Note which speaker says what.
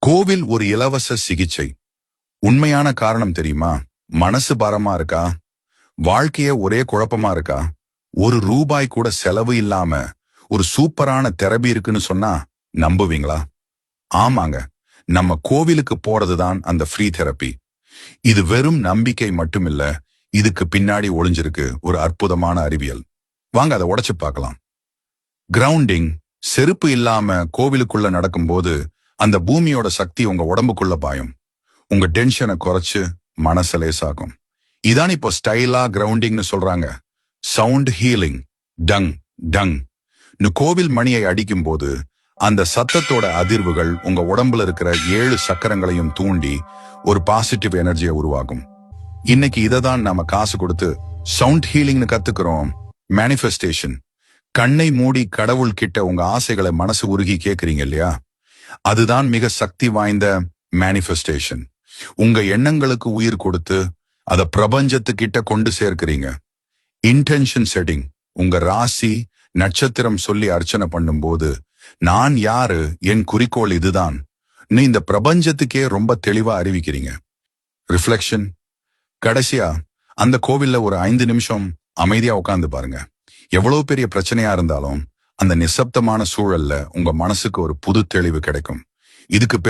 Speaker 1: கோவில் ஒரு இலவச சிகிச்சை. உண்மையான காரணம் தெரியுமா? மனசு பாரமா இருக்கா? வாழ்க்கைய ஒரே குழப்பமா இருக்கா? ஒரு ரூபாய் கூட செலவு இல்லாம ஒரு சூப்பரான தெரபி இருக்குன்னு சொன்னா நம்புவீங்களா? ஆமாங்க, நம்ம கோவிலுக்கு போறதுதான் அந்த ஃப்ரீ தெரப்பி. இது வெறும் நம்பிக்கை மட்டுமில்ல, இதுக்கு பின்னாடி ஒளிஞ்சிருக்கு ஒரு அற்புதமான அறிவியல். வாங்க அதை உடைச்சு பார்க்கலாம். கிரவுண்டிங். செருப்பு இல்லாம கோவிலுக்குள்ள நடக்கும்போது அந்த பூமியோட சக்தி உங்க உடம்புக்குள்ள பாயும். உங்க டென்ஷனை குறைச்சு மனச லேசாக்கும். இதான் இப்போ ஸ்டைலா கிரவுண்டிங்னு சொல்றாங்க. Sound healing. டங் டங் கோவில் மணியை அடிக்கும் போது அந்த சத்தத்தோட அதிர்வுகள் உங்க உடம்புல இருக்கிற 7 சக்கரங்களையும் தூண்டி ஒரு பாசிட்டிவ் எனர்ஜியை உருவாக்கும். இன்னைக்கு இதை தான் நாம காசு கொடுத்து சவுண்ட் ஹீலிங்னு கத்துக்கிறோம். மேனிஃபெஸ்டேஷன். கண்ணை மூடி கடவுள் கிட்ட உங்க ஆசைகளை மனசு உருகி கேக்குறீங்க இல்லையா? அதுதான் மிக சக்தி வாய்ந்த மேனிஃபெஸ்டேஷன். உங்க எண்ணங்களுக்கு உயிர் கொடுத்து அதை பிரபஞ்சத்துக்கிட்ட கொண்டு சேர்க்கிறீங்க. Intention setting. உங்க ராசி நட்சத்திரம் சொல்லி அர்ச்சனை பண்ணும்போது நான் யாரு, என் குறிக்கோள் இதுதான் இந்த பிரபஞ்சத்துக்கே ரொம்ப தெளிவா அறிவிக்கிறீங்க. ரிஃப்ளெக்ஷன். கடைசியா அந்த கோவில்ல ஒரு 5 நிமிஷம் அமைதியா உட்கார்ந்து பாருங்க. எவ்வளவு பெரிய பிரச்சனையா இருந்தாலும் அந்த நிசப்தமான சூழல்ல உங்க மனசுக்கு ஒரு புது தெளிவு கிடைக்கும். இதுக்கு பேர்